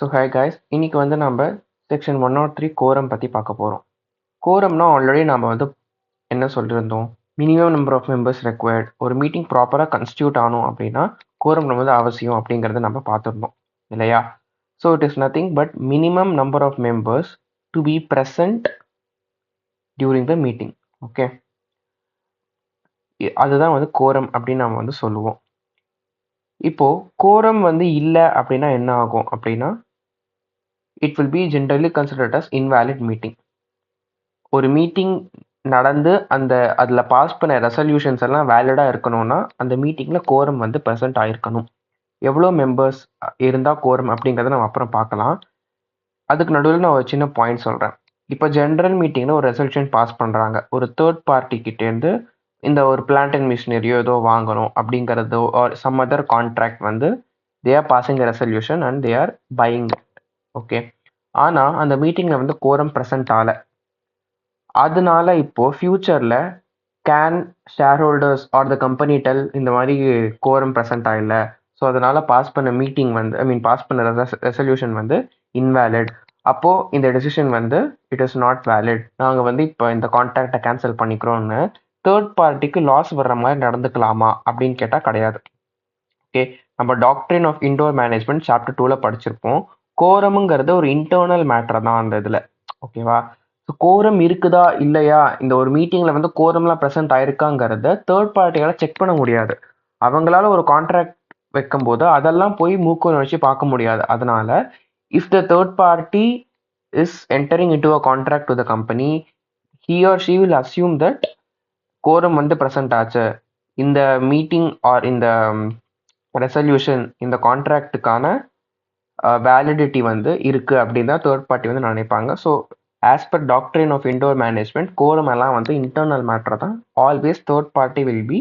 So hi guys, இன்னைக்கு வந்து நம்ம செக்ஷன் 103 கோரம் பற்றி பார்க்க போகிறோம். கோரம்னா ஆல்ரெடி நம்ம வந்து என்ன சொல்லியிருந்தோம், minimum number of members required. ஒரு மீட்டிங் ப்ராப்பராக கன்ஸ்டியூட் ஆகணும் அப்படின்னா கோரம் நம்ம வந்து அவசியம் அப்படிங்கிறத நம்ம பார்த்துருந்தோம் இல்லையா? So it is nothing but minimum number of members to be present during the meeting. Okay, அதுதான் வந்து கோரம் அப்படின்னு நம்ம வந்து சொல்லுவோம். இப்போ கோரம் வந்து இல்லை அப்படின்னா என்ன ஆகும் அப்படின்னா, it will be generally considered as invalid meeting. ஒரு மீட்டிங் நடந்து அதில் பாஸ் பண்ண ரெசல்யூஷன்ஸ் எல்லாம் வேலிடாக இருக்கணும்னா அந்த மீட்டிங்கில் கோரம் வந்து ப்ரெசென்ட் ஆயிருக்கணும். எவ்வளோ மெம்பர்ஸ் இருந்தால் கோரம் அப்படிங்கிறத நம்ம அப்புறம் பார்க்கலாம். அதுக்கு நடுவில் நான் ஒரு சின்ன பாயிண்ட் சொல்கிறேன். இப்போ ஜென்ரல் மீட்டிங்கில் ஒரு ரெசல்யூஷன் பாஸ் பண்ணுறாங்க. ஒரு தேர்ட் பார்ட்டிக்கிட்டேருந்து இந்த ஒரு பிளான்ட் அண்ட் மிஷினரியோ ஏதோ வாங்கணும் அப்படிங்கிறதோ ஆர் சம் அதர் கான்ட்ராக்ட் வந்து they R passing resolution and they are buying. Okay, ஆனால் அந்த மீட்டிங்கில் வந்து கோரம் ப்ரெசென்ட் ஆகலை. அதனால இப்போ ஃபியூச்சரில் can share holders or the company tell இந்த மாதிரி கோரம் ப்ரெசென்ட் ஆகல, ஸோ அதனால் பாஸ் பண்ண மீட்டிங் வந்து பாஸ் பண்ண ரெசல்யூஷன் வந்து இன்வேலிட். அப்போது இந்த டெசிஷன் வந்து இட் இஸ் நாட் வேலிட், நாங்கள் வந்து இப்போ இந்த கான்ட்ராக்டை கேன்சல் பண்ணிக்கிறோன்னு தேர்ட் பார்ட்டிக்கு லாஸ் வர்ற மாதிரி நடந்துக்கலாமா அப்படின்னு கேட்டால் கிடையாது. ஓகே, நம்ம doctrine of indoor management chapter 2ல் படிச்சிருப்போம். கோரமுங்கிறது ஒரு இன்டர்னல் மேட்டர் தான் அந்த இதில். ஓகேவா? ஸோ கோரம் இருக்குதா இல்லையா, இந்த ஒரு மீட்டிங்கில் வந்து கோரம்லாம் ப்ரெசென்ட் ஆயிருக்காங்கிறத தேர்ட் பார்ட்டியால் செக் பண்ண முடியாது. அவங்களால ஒரு கான்ட்ராக்ட் வைக்கும்போது அதெல்லாம் போய் மூக்கு வச்சு பார்க்க முடியாது. அதனால if the third party is entering into a contract to the company, he or she will assume that quorum வந்து ப்ரெசென்ட் ஆச்சு, இந்த மீட்டிங் ஆர் இந்த ரெசல்யூஷன் இந்த கான்ட்ராக்டுக்கான வேலிடிட்டி வந்து இருக்குது அப்படின்னு தான் தேர்ட் பார்ட்டி வந்து நினைப்பாங்க. So as per doctrine of indoor management quorum எல்லாம் வந்து இன்டர்னல் மேட்டர் தான். Always third party will be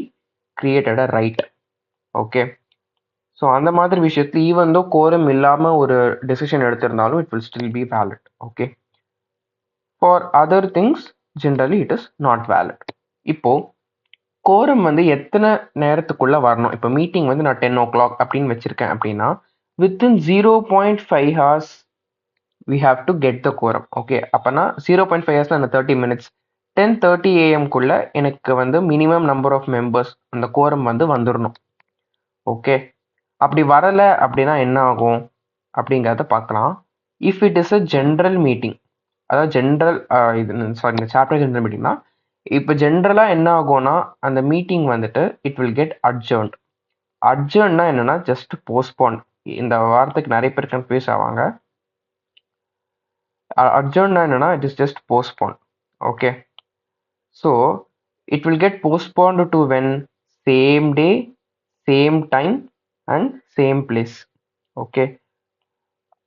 created a right. Okay, so அந்த மாதிரி விஷயத்தில் ஈவன் தோ கோரம் இல்லாமல் ஒரு டெசிஷன் எடுத்திருந்தாலும் it will still be valid. Okay, for other things generally it is not valid. இப்போது கோரம் வந்து எத்தனை நேரத்துக்குள்ளே வரணும்? இப்போ மீட்டிங் வந்து நான் 10 o'clock அப்படின்னு வச்சுருக்கேன் அப்படின்னா within 0.5 hours we have to get the quorum. Okay, அப்போனா 0.5 hours அந்த 30 minutes 10:30 AM எனக்கு வந்து மினிமம் நம்பர் ஆஃப் மெம்பர்ஸ் அந்த கோரம் வந்து வந்துடணும். ஓகே, அப்படி வரலை அப்படின்னா என்ன ஆகும் அப்படிங்கிறத பார்க்கலாம். If it is a general meeting, அதாவது ஜென்ரல் இந்த சாப்டர் ஜென்ரல் மீட்டிங்னா இப்போ ஜென்ரலாக என்ன ஆகும்னா அந்த மீட்டிங் வந்துட்டு இட் வில் கெட் அட்ஜர்ன்ட். அட்ஜர்ன்னா என்னன்னா ஜஸ்ட் போஸ்ட்போன். இந்த வார்த்தைக்கு நிறைய பேர் கன்ஃபியூஸ் ஆவாங்க. அட்ஜர்ன்னா என்னன்னா it is just postpone. Okay, so it will get postponed to when same day same time and same place. Okay,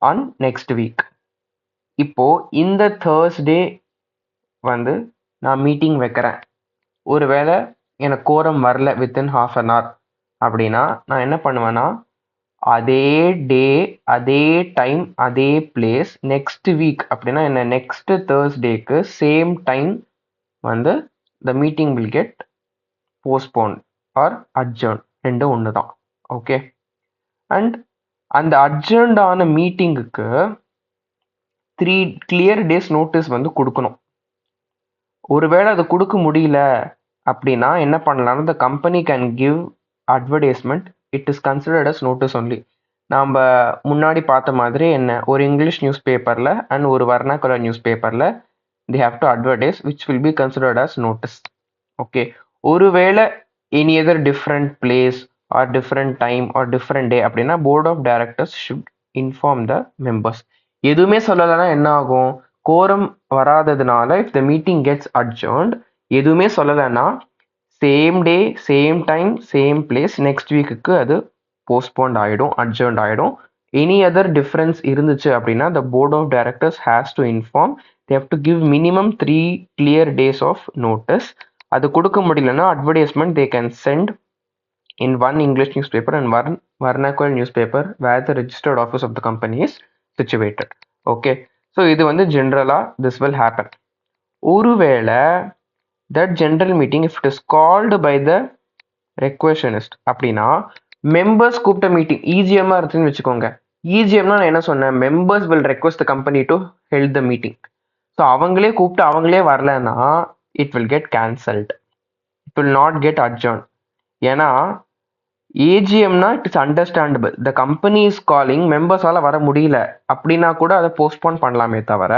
on next week. இப்போ இந்த தேர்ஸ்டே வந்து நான் மீட்டிங் வைக்கிறேன், ஒருவேளை எனக்கு கோரம் வரல வித்தின் half an hour அப்படின்னா நான் என்ன பண்ணுவேன்னா அதே டே அதே டைம் அதே பிளேஸ் நெக்ஸ்ட் வீக் அப்படின்னா என்ன நெக்ஸ்ட் தேர்ஸ்டேக்கு சேம் டைம் வந்து the meeting will get postpone or adjourn, ரெண்டும் ஒன்று தான். ஓகே, அண்ட் அந்த அட்ஜர்ன்டான மீட்டிங்குக்கு 3 clear days நோட்டீஸ் வந்து கொடுக்கணும். ஒருவேளை அது கொடுக்க முடியல அப்படின்னா என்ன பண்ணலாம்னா the company can give advertisement. It is considered as notice only. நாம் முன்னாடி பார்த்த மாதிரி என்ன, ஒரு இங்கிலீஷ் நியூஸ் பேப்பரில் அண்ட் ஒரு வர்னாகுலர் நியூஸ் பேப்பரில் they have to advertise which will be considered as notice. Okay, ஒருவேளை any other different place or different time or different day அப்படின்னா board of directors should inform the members. எதுவுமே சொல்லலைன்னா என்ன ஆகும், கோரம் வராததுனால if the meeting gets adjourned, எதுவுமே சொல்லலைன்னா same day same time same place next வீக்குக்கு அது போஸ்ட்போன்ட் ஆகிடும், அட்ஜர்ன்ட் ஆகிடும். எனி அதர் டிஃப்ரென்ஸ் இருந்துச்சு அப்படின்னா the board of directors has to inform. They have to give minimum 3 clear days of notice. அது கொடுக்க முடியலன்னா advertisement they can send in one English newspaper and one vernacular newspaper where the registered office of the company is situated. Okay, so இது வந்து ஜென்ரலா this will happen. ஒருவேளை that general meeting if it is called by the requisitionist அப்படின்னா members கூப்பிட்ட meeting ஈஸியமாக இருந்துச்சுன்னு வச்சுக்கோங்க. இஜிஎம்னா நான் என்ன சொன்னேன், members will request the company to held the meeting. So அவங்களே கூப்பிட்டு அவங்களே வரலன்னா it will get cancelled, it will not get adjourn. ஏன்னா ஏஜிஎம்னா it is understandable, the company is calling, மெம்பர்ஸால வர முடியல அப்படின்னா கூட அதை போஸ்ட்போன் பண்ணலாமே தவிர,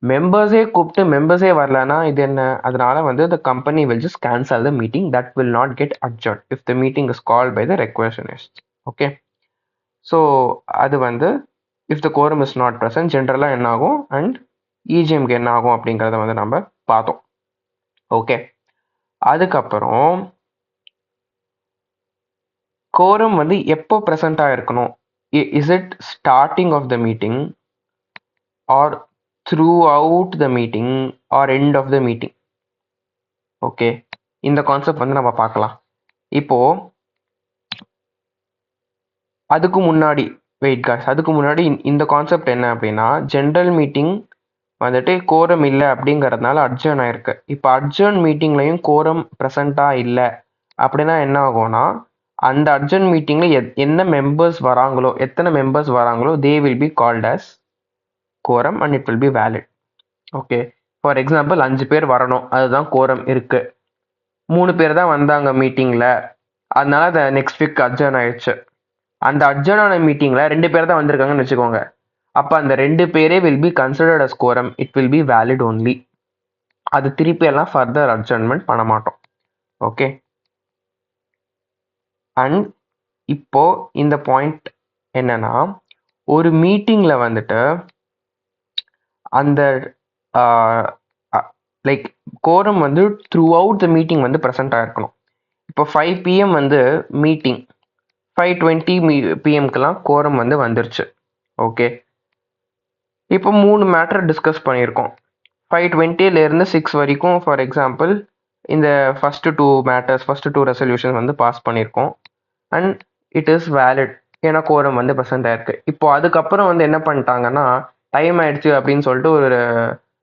மெம்பர்ஸே கூப்பிட்டு மெம்பர்ஸே வரலன்னா இது என்ன, அதனால வந்து the company will just cancel the meeting, that will not get adjourn if the meeting is called by the requisitionist. Okay, so அது வந்து if the quorum is not present ஜென்ரலாக என்ன ஆகும் அண்ட் இஜிஎம்க்கு என்ன ஆகும் அப்படிங்கிறத வந்து நம்ம பார்த்தோம். ஓகே, அதுக்கப்புறம் கோரம் வந்து எப்போ ப்ரெசண்ட்டாக இருக்கணும், is it starting of the meeting or throughout the meeting or end of the meeting? Okay, இந்த கான்செப்ட் வந்து நம்ம பார்க்கலாம். இப்போ அதுக்கு முன்னாடி வெயிட் காய்ஸ், அதுக்கு முன்னாடி இந்த கான்செப்ட் என்ன அப்படின்னா, ஜென்ரல் மீட்டிங் வந்துட்டு கோரம் இல்லை அப்படிங்கிறதுனால அட்ஜர்ன் ஆயிருக்கு. இப்போ அட்ஜர்ன் மீட்டிங்லையும் கோரம் ப்ரெசண்ட்டாக இல்லை அப்படின்னா என்ன ஆகும்னா, அந்த அர்ஜென்ட் மீட்டிங்கில் என்ன மெம்பர்ஸ் வராங்களோ, எத்தனை மெம்பர்ஸ் வராங்களோ they will be called as quorum and it will be valid. Okay, for example 5 பேர் வரணும், அதுதான் கோரம் இருக்கு. 3 பேர் தான் வந்தாங்க மீட்டிங்கில், அதனால அதை நெக்ஸ்ட் வீக் அட்ஜர்ன் ஆயிடுச்சு. அந்த அட்ஜர்ன் ஆன மீட்டிங்கில் 2 பேர் தான் வந்திருக்காங்கன்னு வச்சுக்கோங்க. அப்போ அந்த 2 பேரே will be considered as quorum, it will be valid only. அது திருப்பி எல்லாம் ஃபர்தர் அட்ஜர்ன்மெண்ட் பண்ண மாட்டோம். ஓகே, அண்ட் இப்போ இந்த பாயிண்ட் என்னன்னா, ஒரு மீட்டிங்கில் வந்துட்டு அந்த லைக் கோரம் வந்து த்ரூ அவுட் த மீட்டிங் வந்து ப்ரெசென்ட் ஆகிருக்கணும். இப்போ 5 PM வந்து மீட்டிங், 5:20 PMக்கெல்லாம் கோரம் வந்து வந்துருச்சு. ஓகே, இப்போ 3 மேட்டர் டிஸ்கஸ் பண்ணியிருக்கோம். 5:20லேருந்து 6 வரைக்கும் ஃபார் எக்ஸாம்பிள் இந்த ஃபஸ்ட்டு 2 ரெசல்யூஷன் வந்து பாஸ் பண்ணியிருக்கோம் அண்ட் இட் இஸ் வேலிட், ஏன்னா கோரம் வந்து ப்ரெசென்ட் ஆயிருக்கு. இப்போ அதுக்கப்புறம் வந்து என்ன பண்ணிட்டாங்கன்னா, டைம் ஆயிடுச்சு அப்படின்னு சொல்லிட்டு ஒரு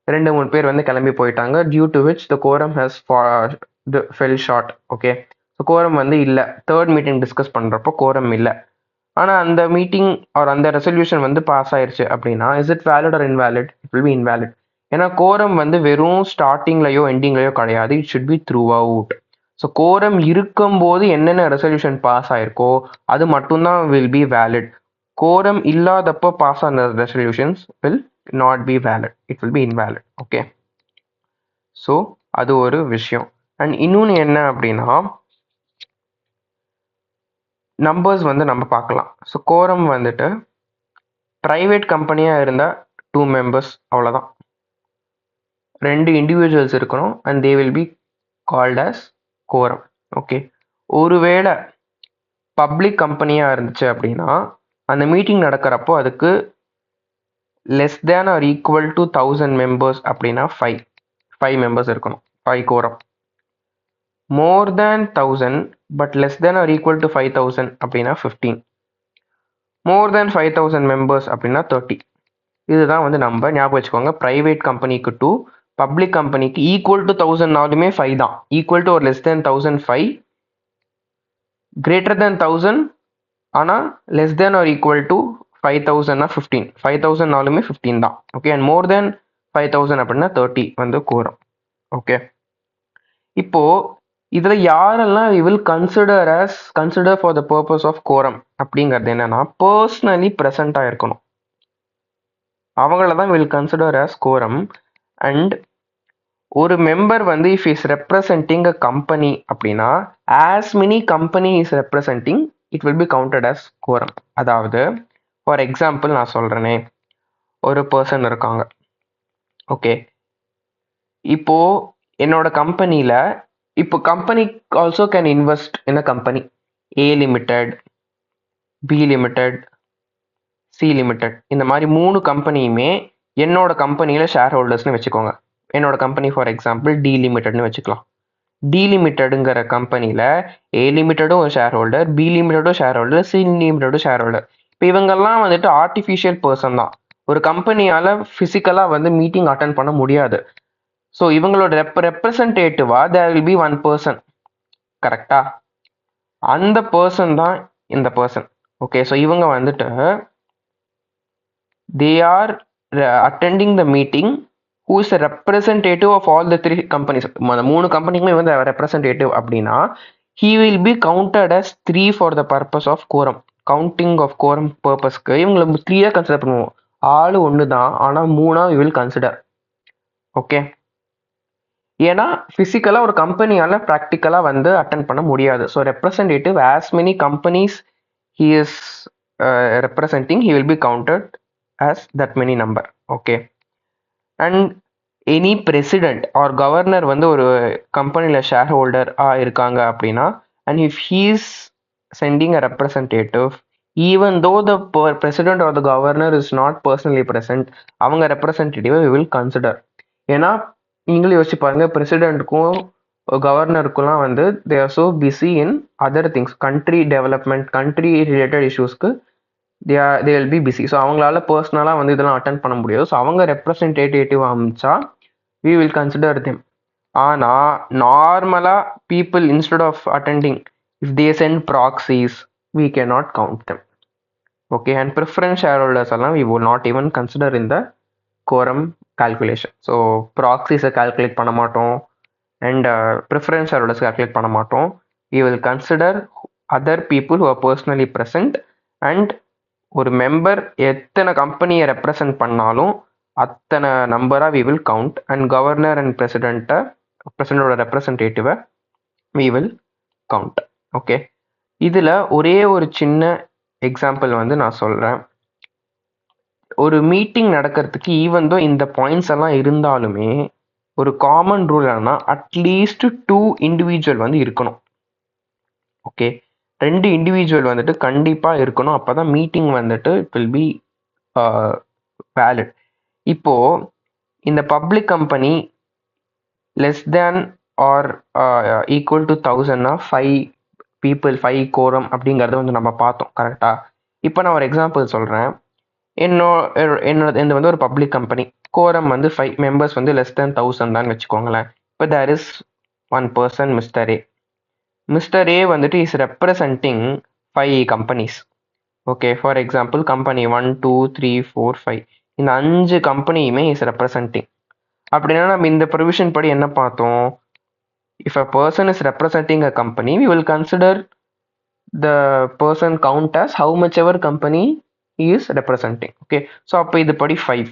2-3 பேர் வந்து கிளம்பி போயிட்டாங்க, due to which the quorum has fell short. Okay, so quorum வந்து இல்லை, தேர்ட் மீட்டிங் டிஸ்கஸ் பண்ணுறப்போ கோரம் இல்லை. ஆனால் அந்த மீட்டிங் ஆர் அந்த ரெசல்யூஷன் வந்து பாஸ் ஆயிடுச்சு அப்படின்னா is it valid or invalid? It will be invalid. ஏன்னா கோரம் வந்து வெறும் ஸ்டார்டிங்லையோ எண்டிங்லையோ கிடையாது, it should be throughout. So quorum இருக்கும்போது என்னென்ன ரெசல்யூஷன் பாஸ் ஆயிருக்கோ அது மட்டும்தான் வில் பி வேலிட். கோரம் இல்லாதப்போ பாஸ் ஆன resolutions will not be valid, it will be invalid. Okay, so அது ஒரு விஷயம். அண்ட் இன்னொன்று என்ன அப்படின்னா, நம்பர்ஸ் வந்து நம்ம பார்க்கலாம். ஸோ கோரம் வந்துட்டு ப்ரைவேட் கம்பெனியாக இருந்தால் 2 மெம்பர்ஸ் அவ்வளோதான், 2 இண்டிவிஜுவல்ஸ் இருக்கணும் and they will be called as quorum. Okay, ஒருவேளை பப்ளிக் கம்பெனியாக இருந்துச்சு அப்படின்னா அந்த மீட்டிங் நடக்கிறப்போ அதுக்கு less than or equal to 1000 members அப்படின்னா 5 மெம்பர்ஸ் இருக்கணும், 5 quorum. More than 1000 but less than or equal to 5000 அப்படின்னா 15. மோர் தேன் 5000 மெம்பர்ஸ் அப்படின்னா 30. இதுதான் வந்து நம்ம ஞாபகம் வச்சுக்கோங்க. ப்ரைவேட் கம்பெனிக்கு 2, பப்ளிக் கம்பெனிக்கு ஈக்குவல் டு 1000னாலுமே 5 தான். ஈக்குவல் டு ஒரு லெஸ் தேன் 1000 5, கிரேட்டர் தேன் 1000 ஆனால் less than or equal to 5000னா 15, 5000னாலுமே 15 தான். ஓகே, அண்ட் மோர் தேன் 5000 அப்படின்னா 30 வந்து கோரம். ஓகே, இப்போ இதில் யாரெல்லாம் we will consider for the purpose of quorum அப்படிங்கிறது என்னன்னா, பர்சனலி ப்ரெசண்ட்டாக இருக்கணும், அவங்கள தான் will consider as quorum. And ஒரு மெம்பர் வந்து if is representing a company அப்படின்னா as many company is representing it will be counted as quorum. அதாவது ஃபார் எக்ஸாம்பிள் நான் சொல்கிறேனே, ஒரு பர்சன் இருக்காங்க. ஓகே, இப்போ என்னோட கம்பெனியில், இப்போ company also can invest in a company, A limited, B limited, C limited, இந்த மாதிரி 3 கம்பெனியுமே என்னோட கம்பெனியில் ஷேர் ஹோல்டர்ஸ்னு வச்சுக்கோங்க. என்னோட கம்பெனி ஃபார் எக்ஸாம்பிள் டி லிமிடெட்னு வச்சுக்கலாம். டி லிமிடெடுங்கிற கம்பெனியில் ஏ லிமிடெடும் ஒரு ஷேர் ஹோல்டர், பி லிமிடெடும் ஷேர் ஹோல்டர், சி லிமிடெடும் ஷேர் ஹோல்டர். இப்போ இவங்கெல்லாம் வந்துட்டு ஆர்டிஃபிஷியல் பர்சன் தான், ஒரு கம்பெனியால் ஃபிசிக்கலாக வந்து மீட்டிங் அட்டன் பண்ண முடியாது. ஸோ இவங்களோட ரெப்ரசன்டேட்டிவாக தேர் வில் பி 1 பர்சன், கரெக்டாக? அந்த பர்சன் தான் இந்த பர்சன். ஓகே, ஸோ இவங்க வந்துட்டு they are attending the meeting who is a representative of all the three companies. அந்த 3 கம்பெனிக்குமே வந்து representative அப்படின்னா he will be counted as 3 for the purpose of quorum. counting of quorum purposeக்கு இவங்களை 3 consider பண்ணுவோம். ஆளு ஒன்று தான், ஆனால் 3 we will consider. ஓகே, ஏன்னா ஃபிசிக்கலாக ஒரு கம்பெனியால் ப்ராக்டிக்கலாக வந்து அட்டன் பண்ண முடியாது. So representative as many companies he is representing, he will be counted as that many number. Okay, and any president or governor வந்து ஒரு கம்பெனியில் ஷேர் ஹோல்டர் இருக்காங்க அப்படின்னா, and if he's sending a representative, even though the president or the governor is not personally present, அவங்க ரெப்ரசன்டேட்டிவை we will consider. ஏன்னா நீங்களும் யோசிச்சு பாருங்க, பிரசிடென்ட்க்கும் கவர்னருக்குலாம் வந்து they are so busy in other things, country development, country related இஷ்யூஸ்க்கு they will be busy. So அவங்களால பர்சனலாக வந்து இதெல்லாம் அட்டன் பண்ண முடியாது. ஸோ அவங்க ரெப்ரசன்டேட்டிவ் அமைச்சா we will consider them. ஆனால் நார்மலாக people instead of attending, if they send proxies, we cannot count them. Okay, and preference shareholders எல்லாம் we will not even consider in the quorum calculation. So proxies calculate பண்ண மாட்டோம், and preference shareholders calculate பண்ண மாட்டோம். We will consider other people who are personally present, and ஒரு member எத்தனை கம்பெனியை represent பண்ணாலும் அத்தனை நம்பராக we will count. And governor and பிரசிடென்ட்டோட ரெப்ரசன்டேட்டிவை வி வில் கவுண்ட். ஓகே, இதில் ஒரே ஒரு சின்ன எக்ஸாம்பிள் வந்து நான் சொல்கிறேன். ஒரு மீட்டிங் நடக்கிறதுக்கு ஈவன் தோ இந்த பாயிண்ட்ஸ் எல்லாம் இருந்தாலுமே ஒரு காமன் ரூல் என்னன்னா அட்லீஸ்ட் 2 இண்டிவிஜுவல் வந்து இருக்கணும். ஓகே, 2 இண்டிவிஜுவல் வந்துட்டு கண்டிப்பாக இருக்கணும். அப்போ தான் மீட்டிங் வந்துட்டு இட் வில் பி வேலிட். இப்போ இந்த public company less than or equal to 1000னா 5 people 5 கோரம் அப்படிங்கிறத வந்து நம்ம பார்த்தோம். கரெக்டா? இப்போ நான் ஒரு எக்ஸாம்பிள் சொல்கிறேன். என்னோட வந்து ஒரு பப்ளிக் கம்பெனி, கோரம் வந்து 5 மெம்பர்ஸ் வந்து லெஸ் தேன் 1000 தான் வச்சுக்கோங்களேன். இப்போ there is one person, mister A. Mister A வந்துட்டு is representing 5 companies. Okay, for example company 1 2 3 4 5, இந்த 5 கம்பெனியுமே இஸ் ரெப்ரசன்டிங். அப்படின்னா நம்ம இந்த ப்ரொவிஷன் படி என்ன பார்த்தோம்? If a person is representing a company, we will consider the person count as how much ever company he is representing. Okay, so அப்போ இது படி 5.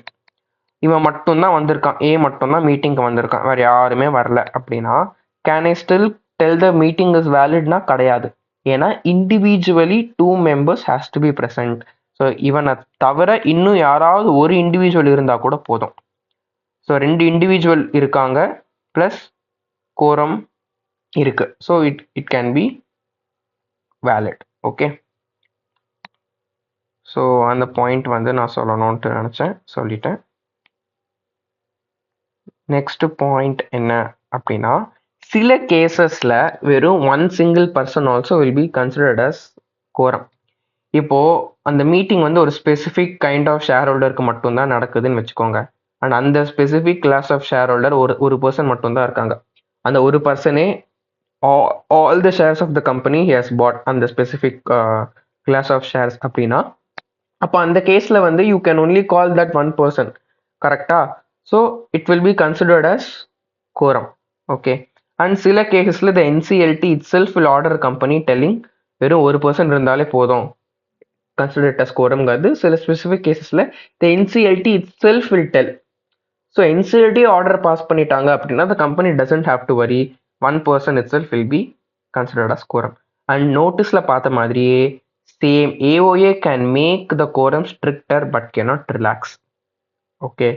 இவன் மட்டும்தான் வந்திருக்கான், ஏ மட்டும்தான் மீட்டிங்க்கு வந்திருக்கான், வேறு யாருமே வரல அப்படின்னா can I still tell the meeting is வேலிட்னா? கிடையாது. ஏன்னா individually 2 members has to be present. So இவனை தவிர இன்னும் யாராவது ஒரு இண்டிவிஜுவல் இருந்தால் கூட போதும். ஸோ 2 இண்டிவிஜுவல் இருக்காங்க ப்ளஸ் கோரம் இருக்கு. So it can be valid. Okay, so அந்த பாயிண்ட் வந்து நான் சொல்லணும்ட்டு நினச்சேன், சொல்லிட்டேன். நெக்ஸ்ட் பாயிண்ட் என்ன அப்படின்னா, சில கேசஸில் வெறும் 1 single person also will be considered as quorum. இப்போது அந்த மீட்டிங் வந்து ஒரு ஸ்பெசிஃபிக் கைண்ட் ஆஃப் ஷேர் ஹோல்டருக்கு மட்டும்தான் நடக்குதுன்னு வச்சுக்கோங்க. அண்ட் அந்த specific class of shareholder ஒரு பர்சன் மட்டும்தான் இருக்காங்க. அந்த ஒரு பர்சனே all the shares of the company he has bought அந்த ஸ்பெசிஃபிக் கிளாஸ் ஆஃப் ஷேர்ஸ் அப்படின்னா, அப்போ அந்த கேஸில் வந்து you can only call that 1 person. கரெக்டா? So it will be considered as quorum. Okay, and சில கேசஸில் the NCLT itself will order company telling வெறும் 1 person இருந்தாலே போதும், கன்சிடர்ட் அஸ் கோரம்ங்கிறது. சில ஸ்பெசிஃபிக் கேசஸில் the NCLT itself will tell. So NCLT order pass பண்ணிட்டாங்க அப்படின்னா the company doesn't have to worry, 1 person itself will be considered as quorum. And நோட்டீஸில் பார்த்த மாதிரியே same AOA can make the quorum stricter but cannot relax. Okay,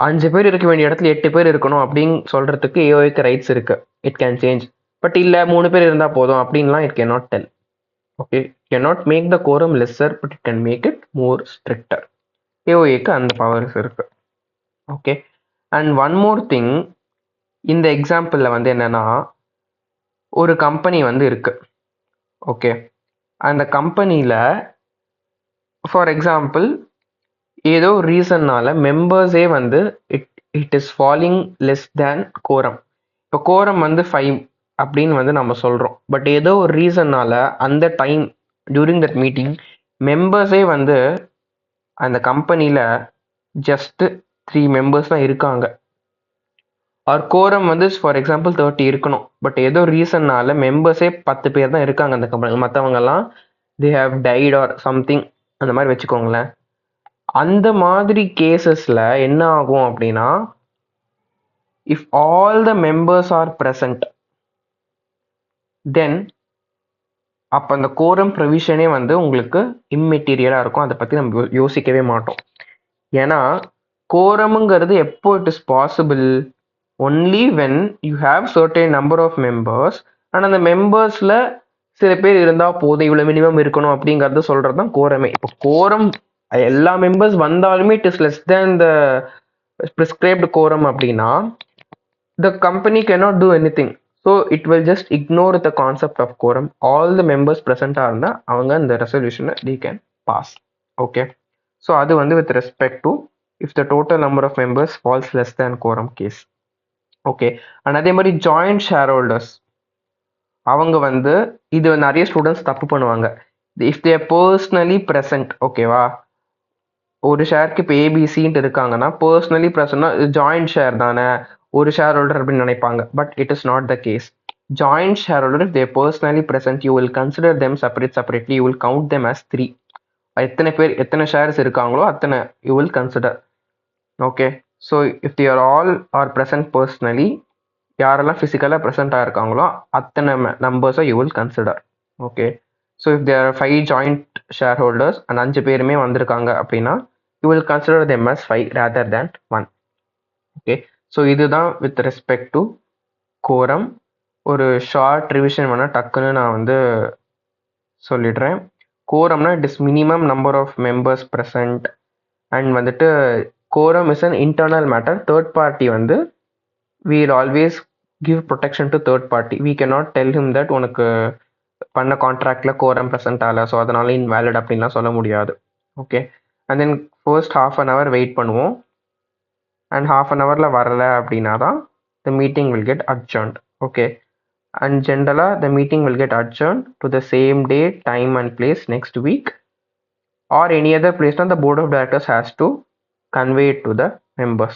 5 பேர் இருக்க வேண்டிய இடத்துல 8 பேர் இருக்கணும் அப்படின்னு சொல்கிறதுக்கு AOAக்கு ரைட்ஸ் இருக்கு. It can change. பட் இல்லை 3 பேர் இருந்தால் போதும் அப்படின்லாம் it cannot tell. Okay, cannot make the quorum lesser but it can make it more stricter. AOAக்கு அந்த பவர்ஸ் இருக்கு. Okay, and one more thing, இந்த எக்ஸாம்பிளில் வந்து என்னென்னா, ஒரு கம்பெனி வந்து இருக்கு. ஓகே, அந்த கம்பெனியில் ஃபார் எக்ஸாம்பிள் ஏதோ ரீசன்னால் மெம்பர்ஸே வந்து it is falling less than quorum. இப்போ கோரம் வந்து 5 அப்படின்னு வந்து நம்ம சொல்கிறோம். பட் ஏதோ ஒரு ரீசன்னால் அந்த டைம் டியூரிங் தட் மீட்டிங் மெம்பர்ஸே வந்து அந்த கம்பெனியில் ஜஸ்ட்டு 3 மெம்பர்ஸ் தான் இருக்காங்க. ஆர் கோரம் வந்து ஃபார் எக்ஸாம்பிள் 30 இருக்கணும். பட் ஏதோ ரீசன்னால மெம்பர்ஸே 10 பேர் தான் இருக்காங்க அந்த கம்பெனி. மற்றவங்கெல்லாம் they have tied or something அந்த மாதிரி வச்சுக்கோங்களேன். அந்த மாதிரி கேசஸில் என்ன ஆகும் அப்படின்னா, if all the members are present then அப்போ அந்த கோரம் ப்ரொவிஷனே வந்து உங்களுக்கு இம்மெட்டீரியலாக இருக்கும். அதை பற்றி நம்ம யோசிக்கவே மாட்டோம். ஏன்னா கோரமுங்கிறது எப்போ it is possible only when you have certain number of members and அந்த மெம்பர்ஸில் சில பேர் இருந்தால் போதும், இவ்வளோ மினிமம் இருக்கணும் அப்படிங்கிறது சொல்கிறது தான் கோரமே. இப்போ கோரம் எல்லா மெம்பர்ஸ் வந்தாலுமே it is less than the prescribed quorum அப்படின்னா the company cannot do anything. So it will just ignore the concept of quorum. All the members present are in the resolution they can pass. Okay. So அது வந்து with respect to if the total number of members falls less than quorum case. Okay. And அதே மாதிரி joint shareholders அவங்க வந்து இது நிறைய students தப்பு பண்ணுவாங்க. if they are personally present, ஓகேவா, ஒரு ஷேருக்கு இப்போ ஏபிசின்ட்டு இருக்காங்கன்னா பர்சனலி ப்ரெசன்ட்னா ஜாயிண்ட் ஷேர் தானே, ஒரு ஷேர் ஹோல்டர் அப்படின்னு நினைப்பாங்க. But it is not the case. Joint share holder if they personally present you will consider them separately, you will count them as 3. எத்தனை பேர் எத்தனை ஷேர்ஸ் இருக்காங்களோ அத்தனை you will consider. Okay. So if they are all are present personally, யாரெல்லாம் ஃபிசிக்கலாக ப்ரெசென்ட்டாக இருக்காங்களோ அத்தனை நம்பர்ஸை you will consider. Okay. So if there are 5 joint share holders அந்த 5 பேருமே வந்திருக்காங்க அப்படின்னா you will consider them as 5 rather than 1. Okay. So இதுதான் வித் ரெஸ்பெக்ட் டு கோரம். ஒரு ஷார்ட் ரிவிஷன் வேணால் டக்குன்னு நான் வந்து சொல்லிடுறேன். கோரம்னா it is minimum number of members present and வந்துட்டு quorum is an internal matter. Third party வந்து we will always give protection to third party. We cannot tell him that உனக்கு பண்ண கான்ட்ராக்டில் கோரம் ப்ரெசென்ட் ஆகலை ஸோ அதனால invalid அப்படின்லாம் சொல்ல முடியாது. Okay. And then first half an hour wait பண்ணுவோம். அண்ட் half an hourல வரல அப்படின்னா தான் the meeting will get adjourned. Okay. And ஜென்ரலாக the meeting will get adjourned to the same day, time and place next week or any other place that the board of directors has to convey it to the members.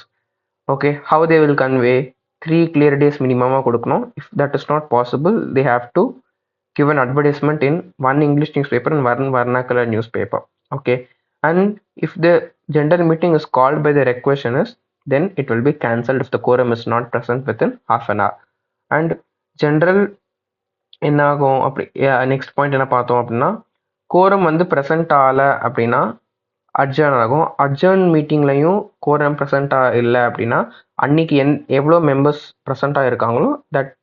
Okay. How they will convey? 3 clear days minimum கொடுக்கணும். If that is not possible, they have to give an advertisement in one English newspaper and one vernacular newspaper. Okay. And if the general meeting is called by the requisitionist, then it will be cancelled if the quorum is not present within half an hour. And general என்ன ஆகும் அப்படி next point என்ன பார்த்தோம் அப்படின்னா, கோரம் வந்து present ஆகலை அப்படின்னா adjourn ஆகும். அட்ஜர்ன் மீட்டிங்லையும் கோரம் ப்ரெசென்ட்டாக இல்லை அப்படின்னா அன்னைக்கு எவ்வளோ மெம்பர்ஸ் ப்ரெசென்ட்டாக இருக்காங்களோ that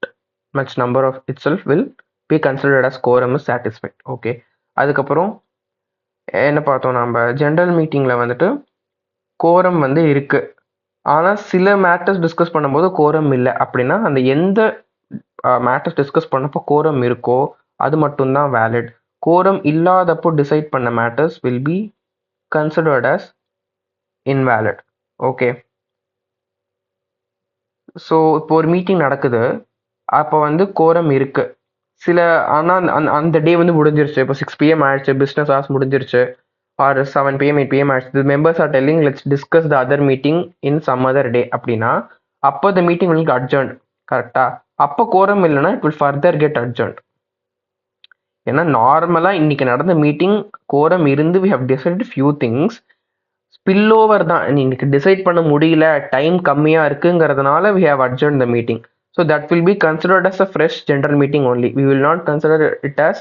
much number of itself will be considered as quorum is satisfied. Okay. அதுக்கப்புறம் என்ன பார்த்தோம், நம்ம ஜென்ரல் மீட்டிங்கில் வந்துட்டு கோரம் வந்து இருக்குது ஆனால் சில மேட்டர்ஸ் டிஸ்கஸ் பண்ணும்போது கோரம் இல்லை அப்படின்னா அந்த எந்த மேட்டர்ஸ் டிஸ்கஸ் பண்ணப்போ கோரம் இருக்கோ அது மட்டும்தான் வேலிட். கோரம் இல்லாதப்போ டிசைட் பண்ண matters will be considered as invalid. Okay. So இப்போ ஒரு மீட்டிங் நடக்குது, அப்போ வந்து கோரம் இருக்கு சில, ஆனால் அந்த டே வந்து முடிஞ்சிருச்சு. இப்போ 6 PM ஆயிடுச்சு, பிஸ்னஸ் ஹவர்ஸ் முடிஞ்சிருச்சு, ஆர் 7 PM 8 PM ஆயிடுச்சு. Members are telling let's discuss the other meeting in some other day அப்படின்னா அப்போ த மீட்டிங் வில் அட்ஜர்ன்ட். கரெக்டா? அப்போ கோரம் இல்லைன்னா it will further get adjourned. ஏன்னா நார்மலாக இன்னைக்கு நடந்த மீட்டிங் கோரம் இருந்து we have decided few things. Spill over தான், இன்னைக்கு டிசைட் பண்ண முடியல, டைம் கம்மியாக இருக்குங்கிறதுனால we have adjourned the meeting. So that will be considered as a fresh general meeting only. We will not consider it as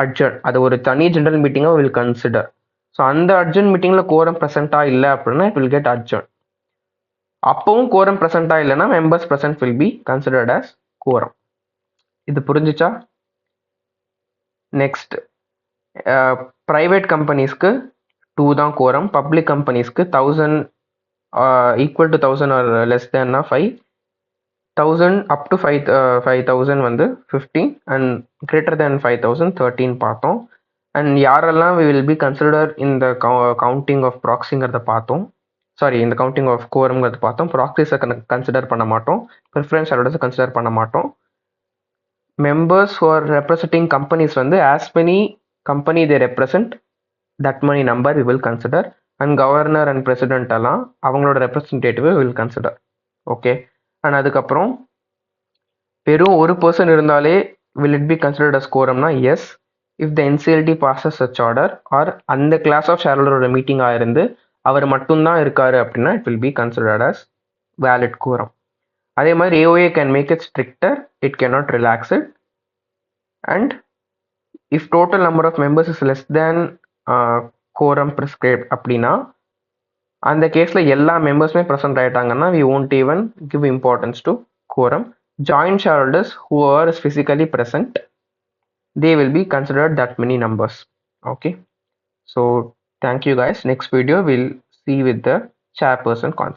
adjourn. அது ஒரு தனி general மீட்டிங்காக will consider. So அந்த அட்ஜர்ன் மீட்டிங்கில் கோரம் ப்ரெசென்ட்டாக இல்லை அப்படின்னா it will get adjourned. அப்பவும் quorum ப்ரெசென்ட்டாக இல்லைன்னா members present will be considered as quorum. இது புரிஞ்சிச்சா? நெக்ஸ்ட், ப்ரைவேட் கம்பெனிஸ்க்கு 2 தான் கோரம், பப்ளிக் கம்பெனிஸ்க்கு 1000 ஈக்குவல் டு 1000 ஆர் லெஸ் தேன்னா 5, 1000 அப் டு 5000 வந்து 15 அண்ட் கிரேட்டர் தேன் 5000 13 பார்த்தோம். அண்ட் யாரெல்லாம் we will be considered in the counting of proxyங்கிறத பார்த்தோம். சாரி, இந்த கவுண்டிங் ஆஃப் கோரம்ங்கிறது பார்த்தோம். ப்ராக்சிஸை கன்சிடர் பண்ண மாட்டோம், ப்ரிஃபரன்ஸ் ஷேர்ஹோல்டர்ஸை கன்சிடர் பண்ண மாட்டோம். members who are representing companies வந்து as many company they represent that many number we will consider, and governor and president எல்லாம் அவங்களோட representative will consider. Okay, and அதுக்கப்புறம் வெறும் ஒரு person இருந்தாலே will it be considered as quorumனா yes, if the NCLT passes such order or அந்த class of shareholder meeting ஆயிருந்து அவர் மட்டும்தான் இருக்காரு அப்படின்னா it will be considered as valid quorum. அதே மாதிரி AOA can make it stricter, it cannot relax it, and if total number of members is less than quorum prescribed அப்படின்னா அந்த கேஸில் எல்லா மெம்பர்ஸுமே present ஆகிட்டாங்கன்னா we won't even give importance to quorum. Joint shareholders who are physically present, they will be considered that many numbers. Okay, so thank you guys. Next video we'll see with the chairperson concept.